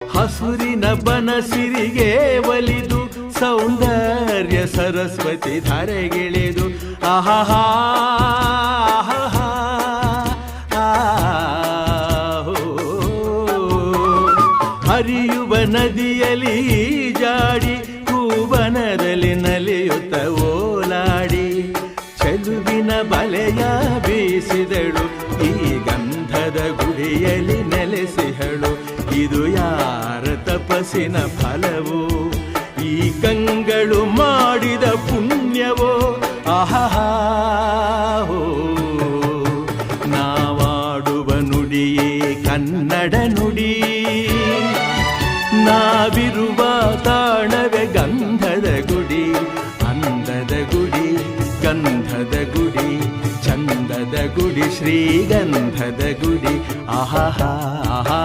ಹಸುರಿನ ಬನಸಿರಿಗೆ ಒಲಿದು ಸೌಂದರ್ಯ ಸರಸ್ವತಿ ಧರೆಗಿಳಿದು ಆಹಾ ಹರಿಯುವ ನದಿಯಲ್ಲಿ ಜಾಡಿ ಹೂವನದಲ್ಲಿ ನಲಿಯುತ್ತ ಓಲಾಡಿ ಚೆಲುವಿನ ಬಲೆಯ ಬೀಸಿದಳು ಈ ಗಂಧದ ಗುಡಿಯಲ್ಲಿ ನೆಲೆಸಿಹಳು. ಇದು ಯಾರ ತಪಸ್ಸಿನ ಫಲವೋ, ಈ ಕಂಗಳು ಮಾಡಿದ ಪುಣ್ಯವೋ. ಆಹಾ ನಾವಾಡುವ ನುಡಿಯೇ ಕನ್ನಡ ನುಡಿ, ನಾವಿರುವ ತಾಣವೇ ಗಂಧದ ಗುಡಿ. ಅಂದದ ಗುಡಿ, ಗಂಧದ ಗುಡಿ, ಚಂದದ ಗುಡಿ, ಶ್ರೀಗಂಧದ ಗುಡಿ. ಆಹಾ ಆಹಾ